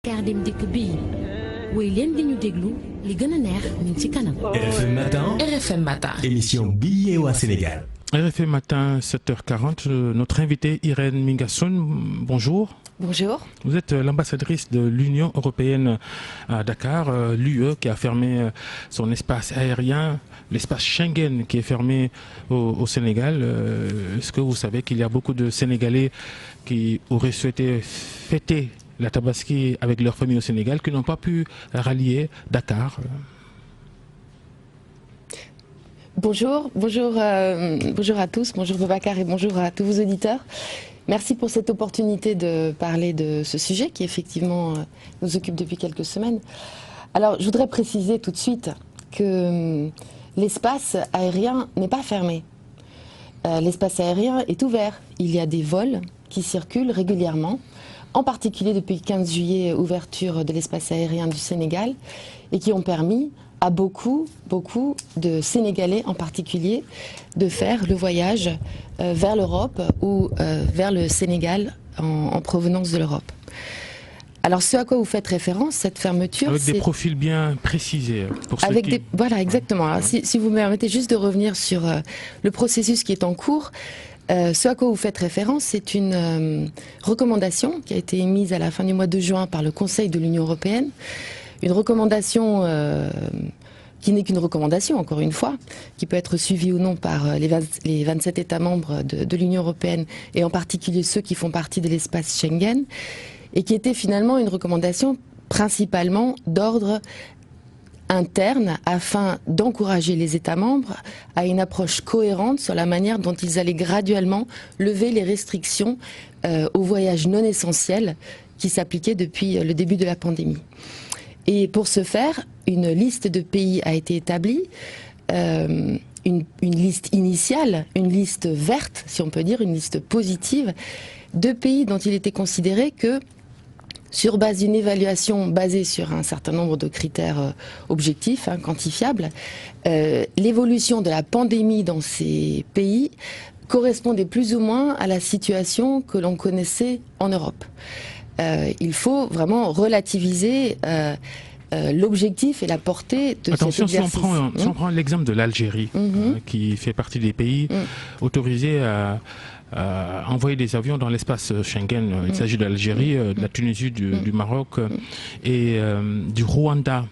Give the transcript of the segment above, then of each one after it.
Dakar Dem Dikk bi woy leen di ñu déglu li gën a neex ñu ci kanam. RFM Matin. RFM Matin. Émission bi yee waa Sénégal. RFM Matin, 7h40. Notre invitée Irène Mingassoun, bonjour. Bonjour. Vous êtes l'ambassadrice de l'Union européenne à Dakar, l'UE qui a fermé son espace aérien, l'espace Schengen qui est fermé au Sénégal. Est-ce que vous savez qu'il y a beaucoup de Sénégalais qui auraient souhaité fêter la Tabaski avec leur famille au Sénégal, qui n'ont pas pu rallier Dakar? Bonjour à tous, bonjour Boubacar et bonjour à tous vos auditeurs. Merci pour cette opportunité de parler de ce sujet qui effectivement nous occupe depuis quelques semaines. Alors je voudrais préciser tout de suite que l'espace aérien n'est pas fermé. L'espace aérien est ouvert. Il y a des vols qui circulent régulièrement, en particulier depuis le 15 juillet, ouverture de l'espace aérien du Sénégal, et qui ont permis à beaucoup de Sénégalais en particulier de faire le voyage vers l'Europe ou vers le Sénégal en provenance de l'Europe. Alors ce à quoi vous faites référence, cette fermeture... Avec des profils bien précisés. Pour ceux qui... Voilà, exactement. Alors, si vous me permettez juste de revenir sur le processus qui est en cours, ce à quoi vous faites référence, c'est une recommandation qui a été émise à la fin du mois de juin par le Conseil de l'Union européenne. Une recommandation qui n'est qu'une recommandation, encore une fois, qui peut être suivie ou non par les 27 États membres de l'Union européenne, et en particulier ceux qui font partie de l'espace Schengen, et qui était finalement une recommandation principalement d'ordre interne, afin d'encourager les États membres à une approche cohérente sur la manière dont ils allaient graduellement lever les restrictions aux voyages non essentiels qui s'appliquaient depuis le début de la pandémie. Et pour ce faire, une liste de pays a été établie, une liste initiale, une liste verte, si on peut dire, une liste positive, de pays dont il était considéré que, sur base d'une évaluation basée sur un certain nombre de critères objectifs, quantifiables, l'évolution de la pandémie dans ces pays correspondait plus ou moins à la situation que l'on connaissait en Europe. Il faut vraiment relativiser l'objectif et la portée de cet exercice. Attention, si on prend l'exemple de l'Algérie, qui fait partie des pays autorisés à envoyer des avions dans l'espace Schengen. Il s'agit de l'Algérie, de la Tunisie, du Maroc et du Rwanda.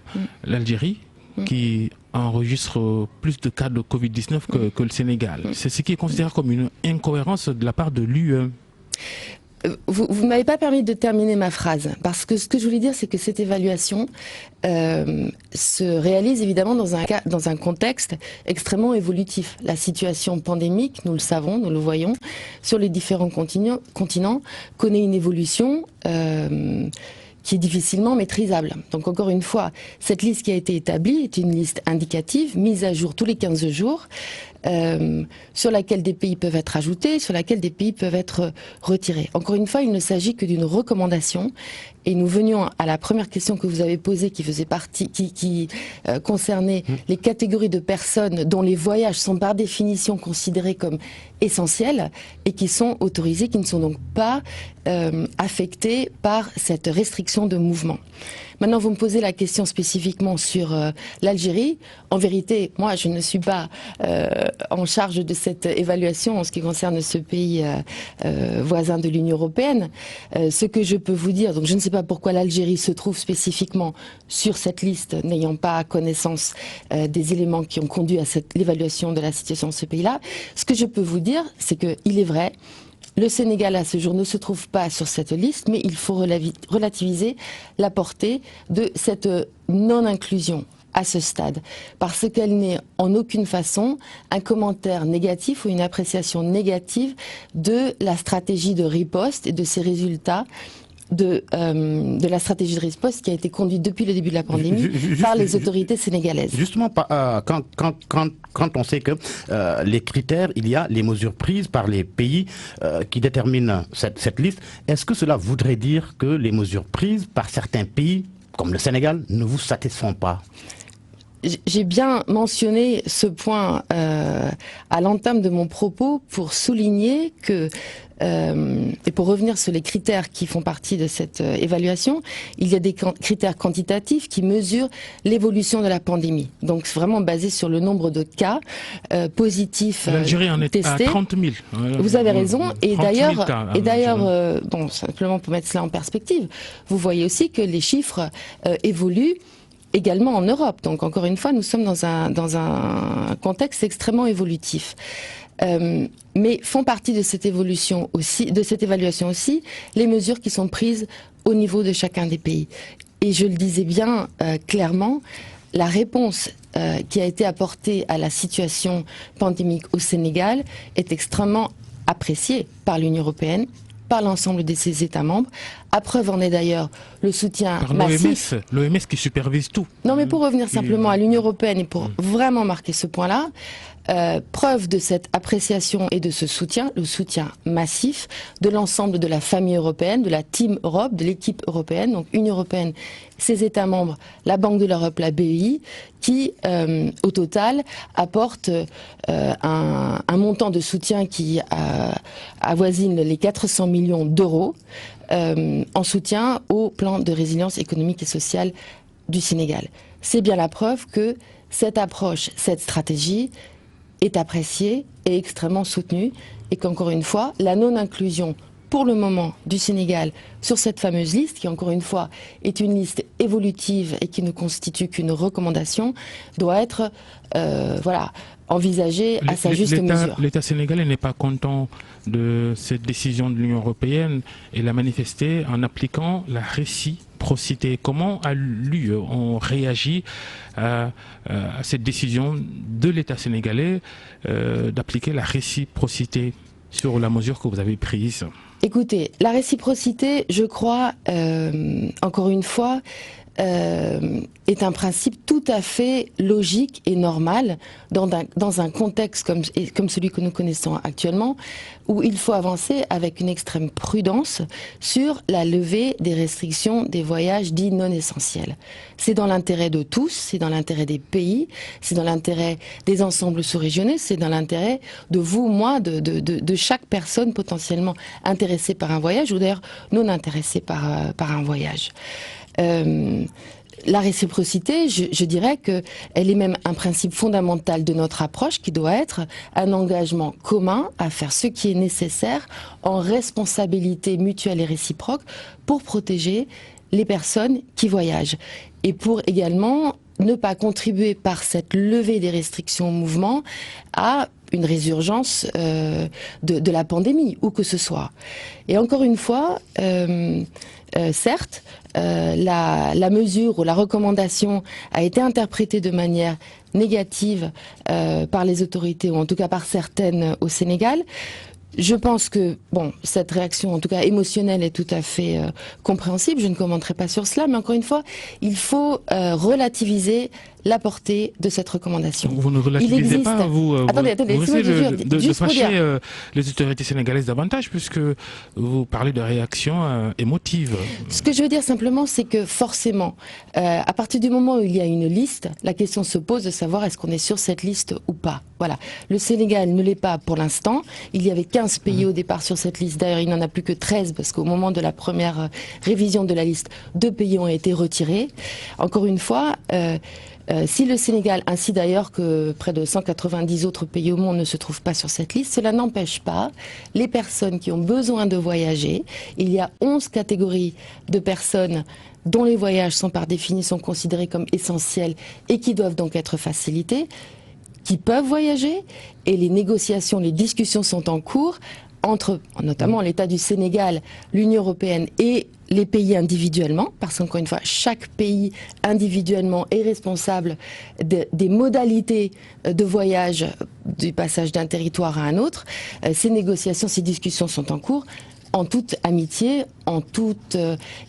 L'Algérie qui enregistre plus de cas de Covid-19 que le Sénégal. C'est ce qui est considéré comme une incohérence de la part de l'UE. Vous ne m'avez pas permis de terminer ma phrase, parce que ce que je voulais dire, c'est que cette évaluation se réalise évidemment dans un contexte extrêmement évolutif. La situation pandémique, nous le savons, nous le voyons, sur les différents continents connaît une évolution qui est difficilement maîtrisable. Donc encore une fois, cette liste qui a été établie est une liste indicative, mise à jour tous les 15 jours, sur laquelle des pays peuvent être ajoutés, sur laquelle des pays peuvent être retirés. Encore une fois, il ne s'agit que d'une recommandation, et nous venions à la première question que vous avez posée, qui faisait partie, qui concernait les catégories de personnes dont les voyages sont par définition considérés comme essentiels et qui sont autorisés, qui ne sont donc pas affectés par cette restriction de mouvement. Maintenant, vous me posez la question spécifiquement sur l'Algérie. En vérité, moi, je ne suis pas en charge de cette évaluation en ce qui concerne ce pays voisin de l'Union européenne. Ce que je peux vous dire, donc je ne sais pas pourquoi l'Algérie se trouve spécifiquement sur cette liste, n'ayant pas connaissance des éléments qui ont conduit à l'évaluation de la situation de ce pays-là. Ce que je peux vous dire, c'est qu'il est vrai, le Sénégal, à ce jour, ne se trouve pas sur cette liste, mais il faut relativiser la portée de cette non-inclusion à ce stade, parce qu'elle n'est en aucune façon un commentaire négatif ou une appréciation négative de la stratégie de riposte et de ses résultats de la stratégie de riposte qui a été conduite depuis le début de la pandémie par les autorités sénégalaises. Justement, quand on sait que les critères, il y a les mesures prises par les pays qui déterminent cette liste, est-ce que cela voudrait dire que les mesures prises par certains pays, comme le Sénégal, ne vous satisfont pas ? j'ai bien mentionné ce point à l'entame de mon propos pour souligner que, et pour revenir sur les critères qui font partie de cette évaluation, il y a des critères quantitatifs qui mesurent l'évolution de la pandémie. Donc vraiment basé sur le nombre de cas positifs L'Algérie en est testés. à 30 000. Vous avez raison. Et 30 000 d'ailleurs, cas, bon, simplement pour mettre cela en perspective, vous voyez aussi que les chiffres évoluent également en Europe. Donc encore une fois, nous sommes dans un contexte extrêmement évolutif. Mais font partie de cette évolution aussi, de cette évaluation aussi, les mesures qui sont prises au niveau de chacun des pays. Et je le disais bien clairement, la réponse qui a été apportée à la situation pandémique au Sénégal est extrêmement appréciée par l'Union européenne, par l'ensemble de ses États membres. À preuve en est d'ailleurs le soutien par massif. l'OMS qui supervise tout. Non, mais pour revenir simplement à l'Union européenne et pour vraiment marquer ce point-là, preuve de cette appréciation et de ce soutien, le soutien massif de l'ensemble de la famille européenne, de la Team Europe, de l'équipe européenne, donc Union européenne, ses États membres, la Banque de l'Europe, la BEI, qui, au total, apporte un montant de soutien qui avoisine les 400 millions d'euros en soutien au plan de résilience économique et sociale du Sénégal. C'est bien la preuve que cette approche, cette stratégie est appréciée et extrêmement soutenue et qu'encore une fois, la non-inclusion pour le moment du Sénégal sur cette fameuse liste, qui encore une fois est une liste évolutive et qui ne constitue qu'une recommandation, doit être envisagée à sa juste mesure. L'État sénégalais n'est pas content de cette décision de l'Union européenne et l'a manifesté en appliquant la réciprocité. Comment ont réagi à cette décision de l'État sénégalais d'appliquer la réciprocité sur la mesure que vous avez prise? Écoutez, la réciprocité, je crois, encore une fois, est un principe tout à fait logique et normal dans un contexte comme celui que nous connaissons actuellement, où il faut avancer avec une extrême prudence sur la levée des restrictions des voyages dits non essentiels. C'est dans l'intérêt de tous, c'est dans l'intérêt des pays, c'est dans l'intérêt des ensembles sous-régionaux, c'est dans l'intérêt de vous, moi, de chaque personne potentiellement intéressée par un voyage ou d'ailleurs non intéressée par un voyage. La réciprocité, je dirais que elle est même un principe fondamental de notre approche qui doit être un engagement commun à faire ce qui est nécessaire en responsabilité mutuelle et réciproque pour protéger les personnes qui voyagent et pour également ne pas contribuer par cette levée des restrictions au mouvement à une résurgence de la pandémie, où que ce soit. Et encore une fois, certes, la mesure ou la recommandation a été interprétée de manière négative par les autorités, ou en tout cas par certaines au Sénégal. Je pense que cette réaction, en tout cas émotionnelle, est tout à fait compréhensible. Je ne commenterai pas sur cela, mais encore une fois, il faut relativiser la portée de cette recommandation. Vous ne relativisez pas, Attendez, vous essayez de fâcher dire... les autorités sénégalaises davantage, puisque vous parlez de réaction émotive. Ce que je veux dire simplement, c'est que forcément, à partir du moment où il y a une liste, la question se pose de savoir est-ce qu'on est sur cette liste ou pas. Voilà. Le Sénégal ne l'est pas pour l'instant. Il y avait 15 pays au départ sur cette liste. D'ailleurs, il n'en a plus que 13 parce qu'au moment de la première révision de la liste, 2 pays ont été retirés. Encore une fois, si le Sénégal, ainsi d'ailleurs que près de 190 autres pays au monde ne se trouvent pas sur cette liste, cela n'empêche pas les personnes qui ont besoin de voyager. Il y a 11 catégories de personnes dont les voyages sont par définition considérés comme essentiels et qui doivent donc être facilités, qui peuvent voyager, et les négociations, les discussions sont en cours entre notamment l'État du Sénégal, l'Union européenne et les pays individuellement, parce qu'encore une fois, chaque pays individuellement est responsable des modalités de voyage, du passage d'un territoire à un autre. Ces négociations, ces discussions sont en cours, en toute amitié, en tout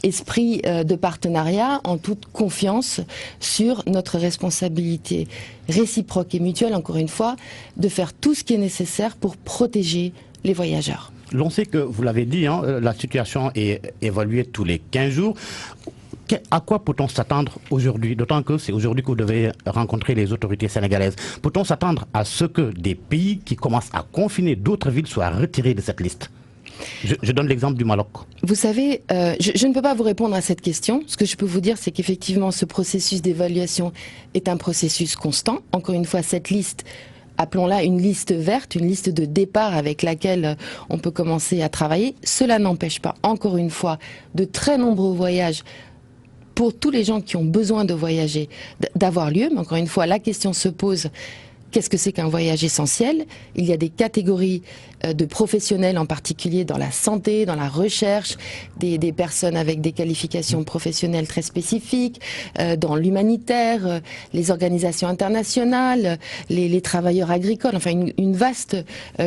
esprit de partenariat, en toute confiance sur notre responsabilité réciproque et mutuelle, encore une fois, de faire tout ce qui est nécessaire pour protéger les voyageurs. L'on sait que, vous l'avez dit, la situation est évaluée tous les 15 jours. À quoi peut-on s'attendre aujourd'hui, d'autant que c'est aujourd'hui que vous devez rencontrer les autorités sénégalaises? Peut-on s'attendre à ce que des pays qui commencent à confiner d'autres villes soient retirés de cette liste? Je donne l'exemple du Maroc. Vous savez, je ne peux pas vous répondre à cette question. Ce que je peux vous dire, c'est qu'effectivement, ce processus d'évaluation est un processus constant. Encore une fois, cette liste, appelons-la une liste verte, une liste de départ avec laquelle on peut commencer à travailler. Cela n'empêche pas, encore une fois, de très nombreux voyages pour tous les gens qui ont besoin de voyager, d'avoir lieu. Mais encore une fois, la question se pose, qu'est-ce que c'est qu'un voyage essentiel? Il y a des catégories de professionnels, en particulier dans la santé, dans la recherche, des personnes avec des qualifications professionnelles très spécifiques, dans l'humanitaire, les organisations internationales, les travailleurs agricoles, enfin une vaste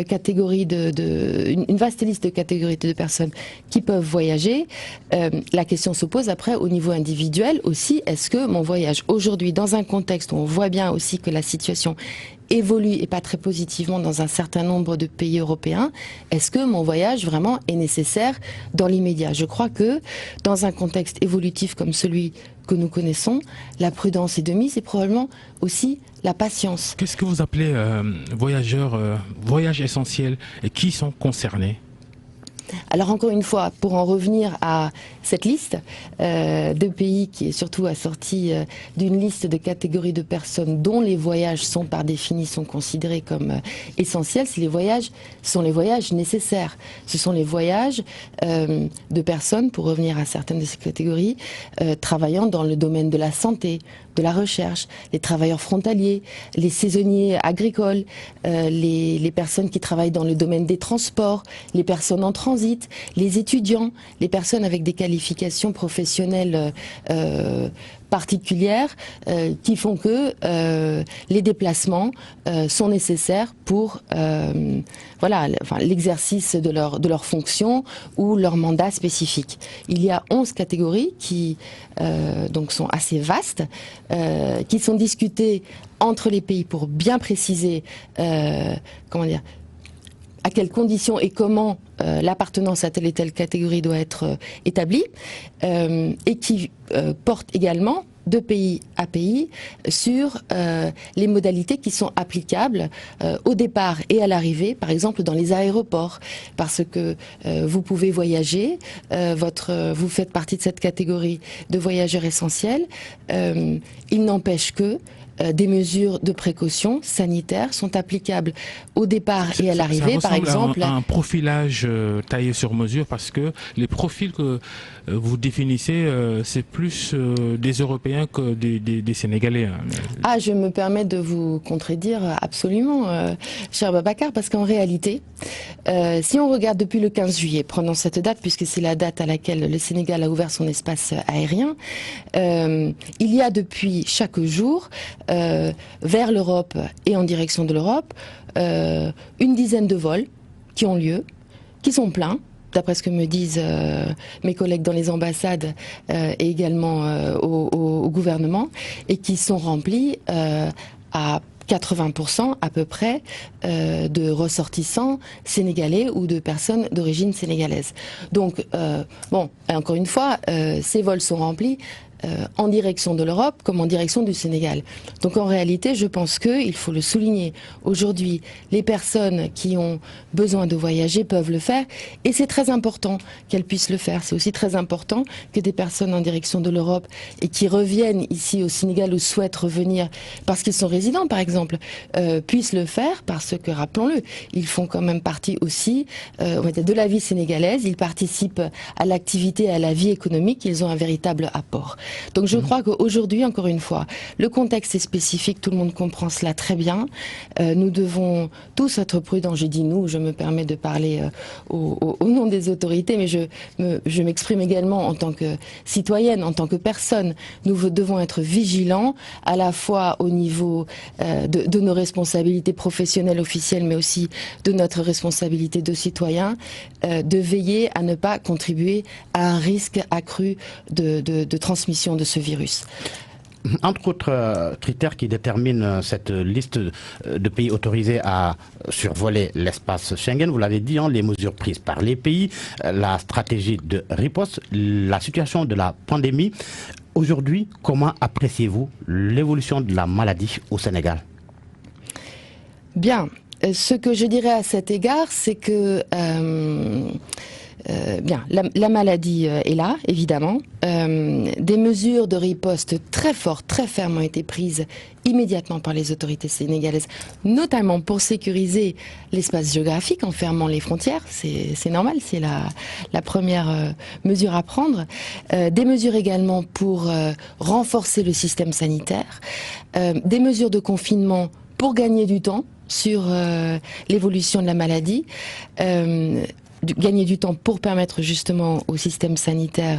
catégorie une vaste liste de catégories de personnes qui peuvent voyager. La question se pose après au niveau individuel aussi, est-ce que mon voyage aujourd'hui, dans un contexte où on voit bien aussi que la situation évolue et pas très positivement dans un certain nombre de pays européens, est-ce que mon voyage vraiment est nécessaire dans l'immédiat? Je crois que dans un contexte évolutif comme celui que nous connaissons, la prudence est de mise et probablement aussi la patience. Qu'est-ce que vous appelez voyage essentiel et qui sont concernés? Alors encore une fois, pour en revenir à cette liste de pays qui est surtout assortie d'une liste de catégories de personnes dont les voyages sont par définition considérés comme essentiels, sont les voyages nécessaires. Ce sont les voyages de personnes, pour revenir à certaines de ces catégories, travaillant dans le domaine de la santé, de la recherche, les travailleurs frontaliers, les saisonniers agricoles, les personnes qui travaillent dans le domaine des transports, les personnes en transit, les étudiants, les personnes avec des qualifications professionnelles particulières qui font que les déplacements sont nécessaires pour l'exercice de leur fonction ou leur mandat spécifique. Il y a 11 catégories qui donc sont assez vastes, qui sont discutées entre les pays pour bien préciser à quelles conditions et comment l'appartenance à telle et telle catégorie doit être établie, et qui portent également de pays à pays sur les modalités qui sont applicables au départ et à l'arrivée, par exemple dans les aéroports, parce que vous pouvez voyager, vous faites partie de cette catégorie de voyageurs essentiels, il n'empêche que des mesures de précaution sanitaire sont applicables au départ et à l'arrivée, par exemple. Un profilage taillé sur mesure, parce que les profils que vous définissez, c'est plus des Européens que des Sénégalais. Ah, je me permets de vous contredire absolument, cher Babacar, parce qu'en réalité, si on regarde depuis le 15 juillet, prenons cette date, puisque c'est la date à laquelle le Sénégal a ouvert son espace aérien, il y a depuis chaque jour, vers l'Europe et en direction de l'Europe, une dizaine de vols qui ont lieu, qui sont pleins, d'après ce que me disent mes collègues dans les ambassades et également au gouvernement, et qui sont remplis à 80% à peu près de ressortissants sénégalais ou de personnes d'origine sénégalaise. Donc, encore une fois, ces vols sont remplis en direction de l'Europe comme en direction du Sénégal. Donc en réalité, je pense qu'il faut le souligner. Aujourd'hui, les personnes qui ont besoin de voyager peuvent le faire, et c'est très important qu'elles puissent le faire. C'est aussi très important que des personnes en direction de l'Europe et qui reviennent ici au Sénégal ou souhaitent revenir parce qu'ils sont résidents, par exemple, puissent le faire, parce que, rappelons-le, ils font quand même partie aussi de la vie sénégalaise, ils participent à l'activité, à la vie économique, ils ont un véritable apport. Donc je crois qu'aujourd'hui, encore une fois, le contexte est spécifique, tout le monde comprend cela très bien. Nous devons tous être prudents. Je dis nous, je me permets de parler au nom des autorités, mais je m'exprime également en tant que citoyenne, en tant que personne. Nous devons être vigilants, à la fois au niveau de nos responsabilités professionnelles officielles, mais aussi de notre responsabilité de citoyen, de veiller à ne pas contribuer à un risque accru de transmission de ce virus. Entre autres critères qui déterminent cette liste de pays autorisés à survoler l'espace Schengen, vous l'avez dit, les mesures prises par les pays, la stratégie de riposte, la situation de la pandémie. Aujourd'hui, comment appréciez-vous l'évolution de la maladie au Sénégal? Bien. Ce que je dirais à cet égard, c'est que bien, la maladie est là, évidemment. Des mesures de riposte très fortes, très fermes ont été prises immédiatement par les autorités sénégalaises, notamment pour sécuriser l'espace géographique en fermant les frontières. C'est normal, c'est la première mesure à prendre. Des mesures également pour renforcer le système sanitaire. Des mesures de confinement pour gagner du temps sur l'évolution de la maladie, gagner du temps pour permettre justement au système sanitaire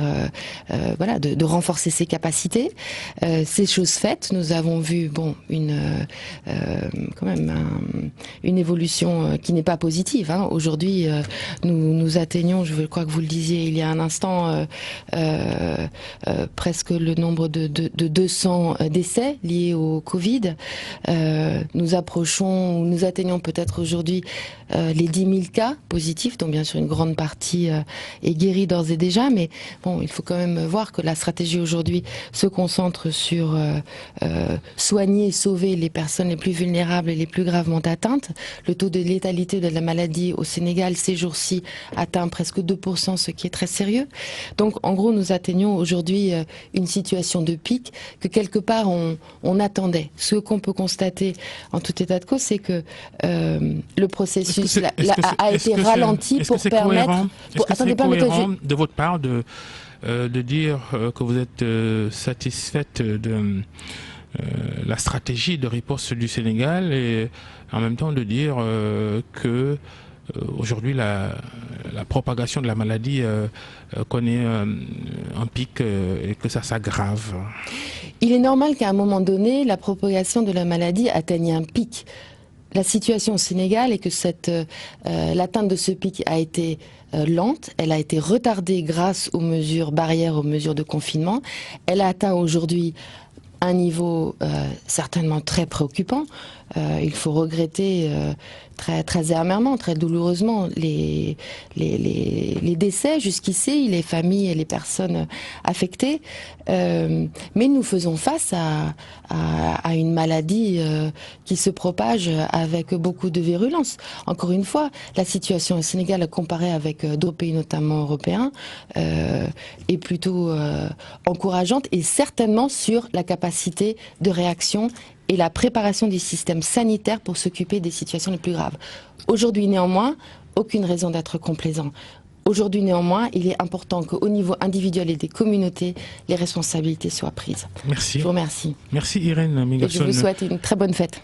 voilà, de renforcer ses capacités. Ces choses faites, nous avons vu quand même une évolution qui n'est pas positive. Aujourd'hui, nous atteignons, je crois que vous le disiez il y a un instant, presque le nombre de 200 décès liés au Covid. Nous atteignons peut-être aujourd'hui les 10 000 cas positifs, dont bien sûr une grande partie est guérie d'ores et déjà, mais bon, il faut quand même voir que la stratégie aujourd'hui se concentre sur soigner et sauver les personnes les plus vulnérables et les plus gravement atteintes. Le taux de létalité de la maladie au Sénégal ces jours-ci atteint presque 2%, ce qui est très sérieux. Donc en gros, nous atteignons aujourd'hui une situation de pic que quelque part on attendait. Ce qu'on peut constater en tout état de cause, c'est que le processus a été ralenti pour permettre... Est-ce que c'est cohérent de votre part de dire que vous êtes satisfaite de la stratégie de riposte du Sénégal et en même temps de dire que aujourd'hui la propagation de la maladie connaît un pic et que ça s'aggrave? Il est normal qu'à un moment donné, la propagation de la maladie atteigne un pic. La situation au Sénégal est que l'atteinte de ce pic a été lente, elle a été retardée grâce aux mesures barrières, aux mesures de confinement. Elle a atteint aujourd'hui un niveau certainement très préoccupant. Il faut regretter très, très amèrement, très douloureusement les décès jusqu'ici, les familles et les personnes affectées. Mais nous faisons face à une maladie qui se propage avec beaucoup de virulence. Encore une fois, la situation au Sénégal, comparée avec d'autres pays, notamment européens, est plutôt encourageante et certainement sur la capacité de réaction et la préparation du système sanitaire pour s'occuper des situations les plus graves. Aujourd'hui, néanmoins, aucune raison d'être complaisant. Aujourd'hui, néanmoins, il est important qu'au niveau individuel et des communautés, les responsabilités soient prises. Merci. Je vous remercie. Merci Irène Mingasson. Et je vous souhaite une très bonne fête.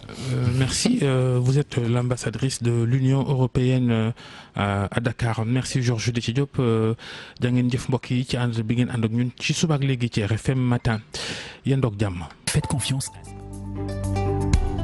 Merci. Vous êtes l'ambassadrice de l'Union européenne à Dakar. Merci Georges Déthié Diop. Da ngeen jëf mbokk yi ci ànd bi ngeen ànd ak ñun ci suba ak léegi ci RFM matin. Yéen doog jàmm. Faites confiance.